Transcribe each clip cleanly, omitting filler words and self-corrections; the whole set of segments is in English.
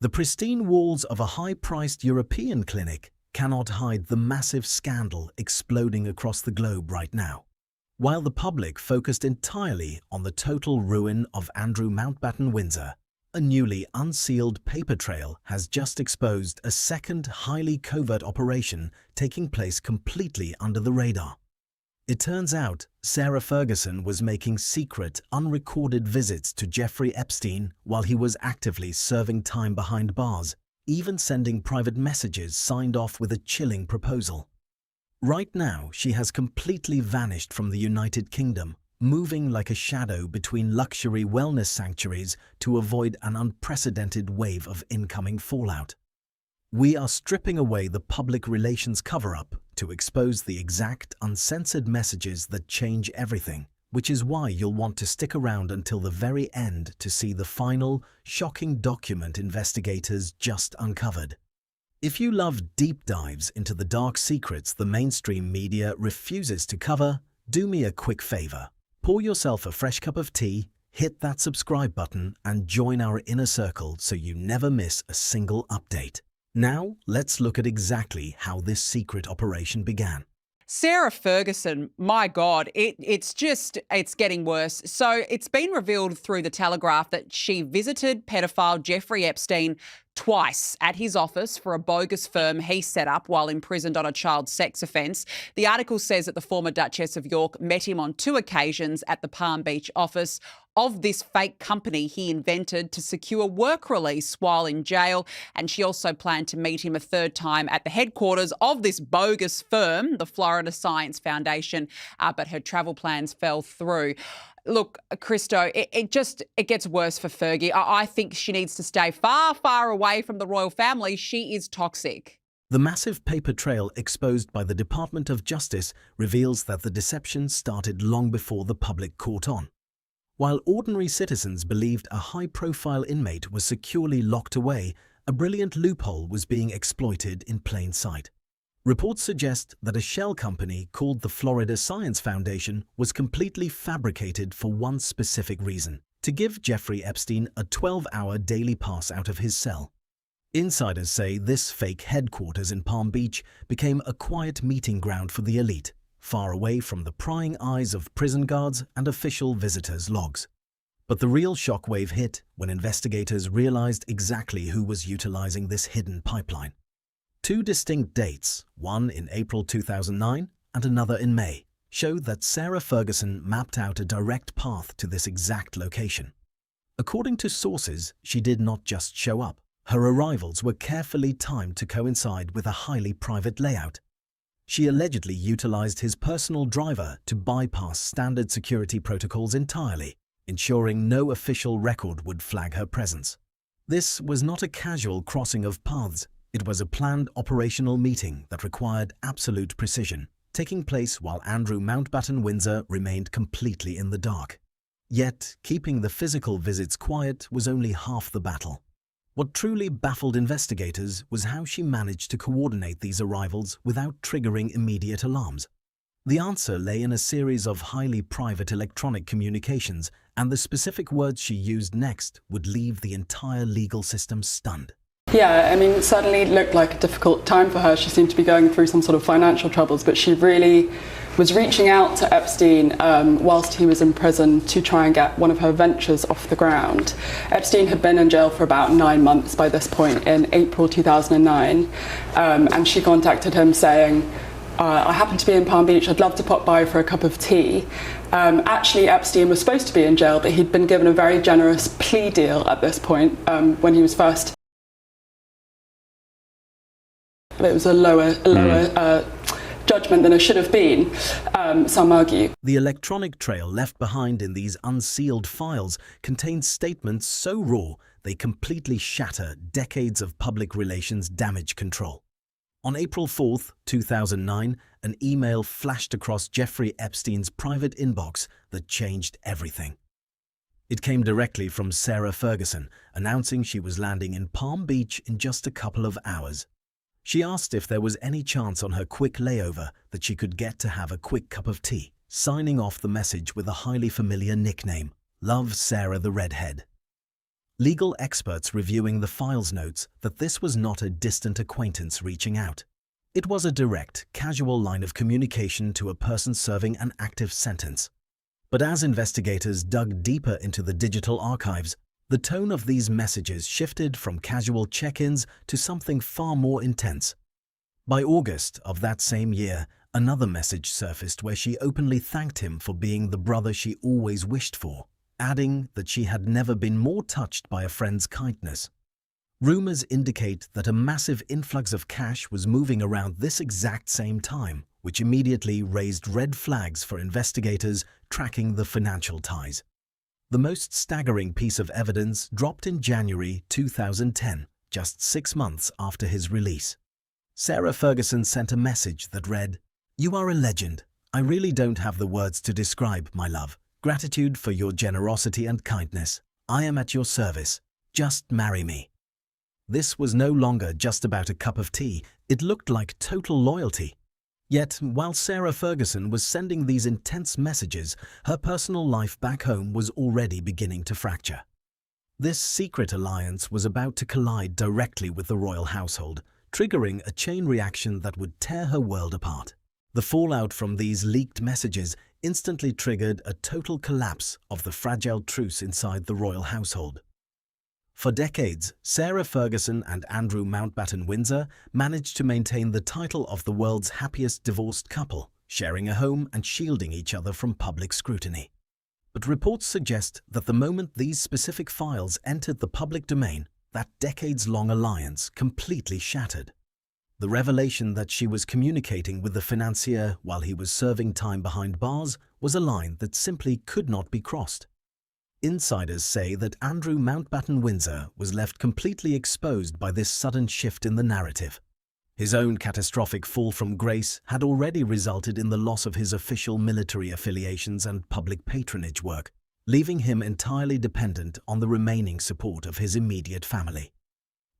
The pristine walls of a high-priced European clinic cannot hide the massive scandal exploding across the globe right now. While the public focused entirely on the total ruin of Andrew Mountbatten Windsor, a newly unsealed paper trail has just exposed a second highly covert operation taking place completely under the radar. It turns out Sarah Ferguson was making secret, unrecorded visits to Jeffrey Epstein while he was actively serving time behind bars, even sending private messages signed off with a chilling proposal. Right now, she has completely vanished from the United Kingdom, moving like a shadow between luxury wellness sanctuaries to avoid an unprecedented wave of incoming fallout. We are stripping away the public relations cover-up to expose the exact, uncensored messages that change everything, which is why you'll want to stick around until the very end to see the final, shocking document investigators just uncovered. If you love deep dives into the dark secrets the mainstream media refuses to cover, do me a quick favor. Pour yourself a fresh cup of tea, hit that subscribe button, and join our inner circle so you never miss a single update. Now, let's look at exactly how this secret operation began. Sarah Ferguson, my God, it's getting worse. So it's been revealed through The Telegraph that she visited pedophile Jeffrey Epstein twice at his office for a bogus firm he set up while imprisoned on a child sex offence. The article says that the former Duchess of York met him on 2 occasions at the Palm Beach office of this fake company he invented to secure work release while in jail. And she also planned to meet him a 3rd time at the headquarters of this bogus firm, the Florida Science Foundation, but her travel plans fell through. Look, Christo, it gets worse for Fergie. I think she needs to stay far, far away from the royal family. She is toxic. The massive paper trail exposed by the Department of Justice reveals that the deception started long before the public caught on. While ordinary citizens believed a high-profile inmate was securely locked away, a brilliant loophole was being exploited in plain sight. Reports suggest that a shell company called the Florida Science Foundation was completely fabricated for one specific reason: to give Jeffrey Epstein a 12-hour daily pass out of his cell. Insiders say this fake headquarters in Palm Beach became a quiet meeting ground for the elite, far away from the prying eyes of prison guards and official visitors' logs. But the real shockwave hit when investigators realized exactly who was utilizing this hidden pipeline. 2 distinct dates, one in April 2009 and another in May, showed that Sarah Ferguson mapped out a direct path to this exact location. According to sources, she did not just show up. Her arrivals were carefully timed to coincide with a highly private layout. She allegedly utilized his personal driver to bypass standard security protocols entirely, ensuring no official record would flag her presence. This was not a casual crossing of paths. It was a planned operational meeting that required absolute precision, taking place while Andrew Mountbatten Windsor remained completely in the dark. Yet, keeping the physical visits quiet was only half the battle. What truly baffled investigators was how she managed to coordinate these arrivals without triggering immediate alarms. The answer lay in a series of highly private electronic communications, and the specific words she used next would leave the entire legal system stunned. Yeah, I mean, it certainly looked like a difficult time for her. She seemed to be going through some sort of financial troubles, but she really was reaching out to Epstein whilst he was in prison to try and get one of her ventures off the ground. Epstein had been in jail for about 9 months by this point in April 2009, and she contacted him saying, I happen to be in Palm Beach, I'd love to pop by for a cup of tea. Actually, Epstein was supposed to be in jail, but he'd been given a very generous plea deal at this point when he was first. It was a lower judgment than it should have been, some argue. The electronic trail left behind in these unsealed files contains statements so raw they completely shatter decades of public relations damage control. On April 4, 2009, an email flashed across Jeffrey Epstein's private inbox that changed everything. It came directly from Sarah Ferguson, announcing she was landing in Palm Beach in just a couple of hours. She asked if there was any chance on her quick layover that she could get to have a quick cup of tea, signing off the message with a highly familiar nickname, Love Sarah the Redhead. Legal experts reviewing the files notes that this was not a distant acquaintance reaching out. It was a direct, casual line of communication to a person serving an active sentence. But as investigators dug deeper into the digital archives, the tone of these messages shifted from casual check-ins to something far more intense. By August of that same year, another message surfaced where she openly thanked him for being the brother she always wished for, adding that she had never been more touched by a friend's kindness. Rumors indicate that a massive influx of cash was moving around this exact same time, which immediately raised red flags for investigators tracking the financial ties. The most staggering piece of evidence dropped in January 2010, just 6 months after his release. Sarah Ferguson sent a message that read, "You are a legend. I really don't have the words to describe, my love. Gratitude for your generosity and kindness. I am at your service. Just marry me." This was no longer just about a cup of tea. It looked like total loyalty. Yet, while Sarah Ferguson was sending these intense messages, her personal life back home was already beginning to fracture. This secret alliance was about to collide directly with the royal household, triggering a chain reaction that would tear her world apart. The fallout from these leaked messages instantly triggered a total collapse of the fragile truce inside the royal household. For decades, Sarah Ferguson and Andrew Mountbatten Windsor managed to maintain the title of the world's happiest divorced couple, sharing a home and shielding each other from public scrutiny. But reports suggest that the moment these specific files entered the public domain, that decades-long alliance completely shattered. The revelation that she was communicating with the financier while he was serving time behind bars was a line that simply could not be crossed. Insiders say that Andrew Mountbatten Windsor was left completely exposed by this sudden shift in the narrative. His own catastrophic fall from grace had already resulted in the loss of his official military affiliations and public patronage work, leaving him entirely dependent on the remaining support of his immediate family.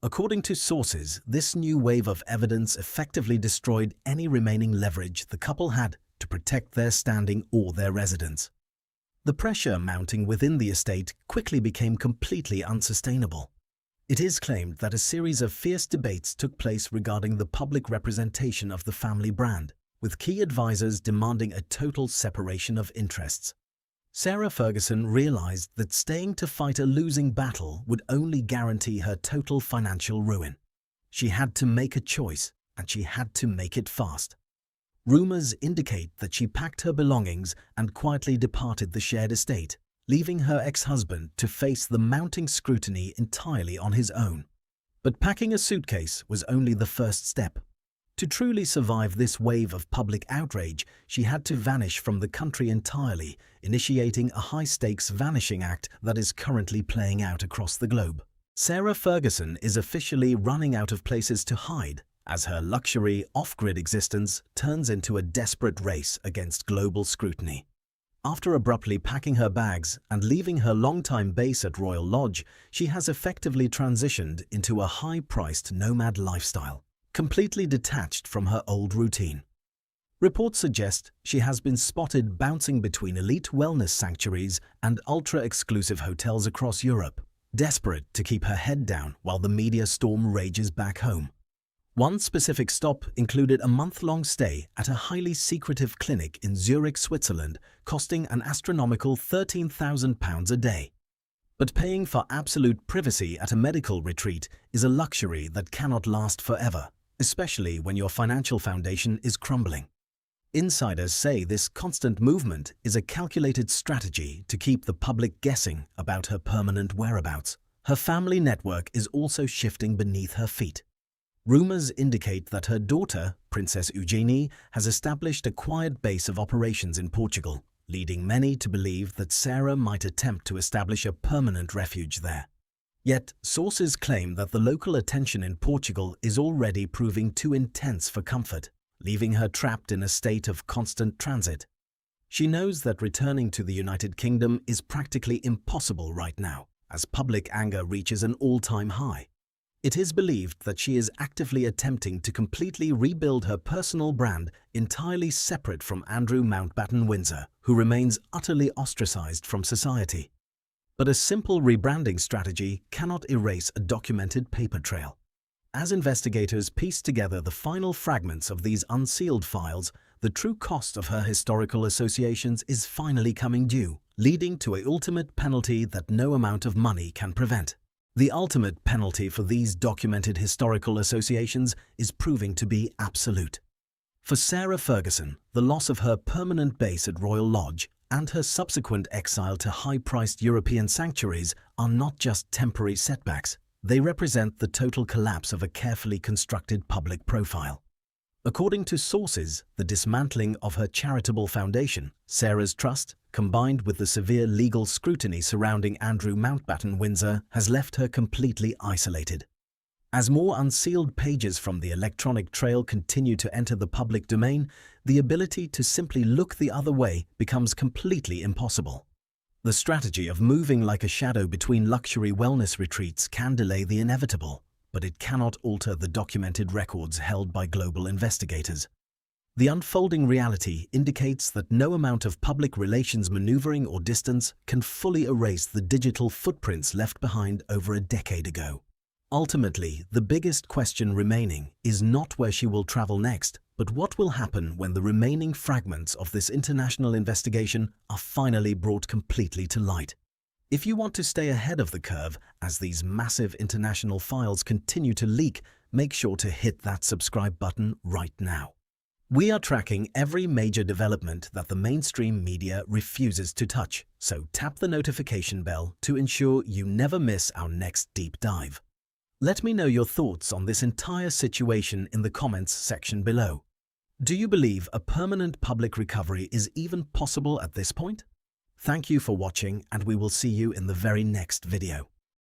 According to sources, this new wave of evidence effectively destroyed any remaining leverage the couple had to protect their standing or their residence. The pressure mounting within the estate quickly became completely unsustainable. It is claimed that a series of fierce debates took place regarding the public representation of the family brand, with key advisors demanding a total separation of interests. Sarah Ferguson realized that staying to fight a losing battle would only guarantee her total financial ruin. She had to make a choice, and she had to make it fast. Rumors indicate that she packed her belongings and quietly departed the shared estate, leaving her ex-husband to face the mounting scrutiny entirely on his own. But packing a suitcase was only the first step. To truly survive this wave of public outrage, she had to vanish from the country entirely, initiating a high-stakes vanishing act that is currently playing out across the globe. Sarah Ferguson is officially running out of places to hide, as her luxury, off-grid existence turns into a desperate race against global scrutiny. After abruptly packing her bags and leaving her longtime base at Royal Lodge, she has effectively transitioned into a high-priced nomad lifestyle, completely detached from her old routine. Reports suggest she has been spotted bouncing between elite wellness sanctuaries and ultra-exclusive hotels across Europe, desperate to keep her head down while the media storm rages back home. One specific stop included a month-long stay at a highly secretive clinic in Zurich, Switzerland, costing an astronomical £13,000 a day. But paying for absolute privacy at a medical retreat is a luxury that cannot last forever, especially when your financial foundation is crumbling. Insiders say this constant movement is a calculated strategy to keep the public guessing about her permanent whereabouts. Her family network is also shifting beneath her feet. Rumors indicate that her daughter, Princess Eugenie, has established a quiet base of operations in Portugal, leading many to believe that Sarah might attempt to establish a permanent refuge there. Yet, sources claim that the local attention in Portugal is already proving too intense for comfort, leaving her trapped in a state of constant transit. She knows that returning to the United Kingdom is practically impossible right now, as public anger reaches an all-time high. It is believed that she is actively attempting to completely rebuild her personal brand entirely separate from Andrew Mountbatten Windsor, who remains utterly ostracized from society. But a simple rebranding strategy cannot erase a documented paper trail. As investigators piece together the final fragments of these unsealed files, the true cost of her historical associations is finally coming due, leading to an ultimate penalty that no amount of money can prevent. The ultimate penalty for these documented historical associations is proving to be absolute. For Sarah Ferguson, the loss of her permanent base at Royal Lodge and her subsequent exile to high-priced European sanctuaries are not just temporary setbacks. They represent the total collapse of a carefully constructed public profile. According to sources, the dismantling of her charitable foundation, Sarah's Trust, combined with the severe legal scrutiny surrounding Andrew Mountbatten Windsor, has left her completely isolated. As more unsealed pages from the electronic trail continue to enter the public domain, the ability to simply look the other way becomes completely impossible. The strategy of moving like a shadow between luxury wellness retreats can delay the inevitable, but it cannot alter the documented records held by global investigators. The unfolding reality indicates that no amount of public relations maneuvering or distance can fully erase the digital footprints left behind over a decade ago. Ultimately, the biggest question remaining is not where she will travel next, but what will happen when the remaining fragments of this international investigation are finally brought completely to light. If you want to stay ahead of the curve as these massive international files continue to leak, make sure to hit that subscribe button right now. We are tracking every major development that the mainstream media refuses to touch, so tap the notification bell to ensure you never miss our next deep dive. Let me know your thoughts on this entire situation in the comments section below. Do you believe a permanent public recovery is even possible at this point? Thank you for watching, and we will see you in the very next video.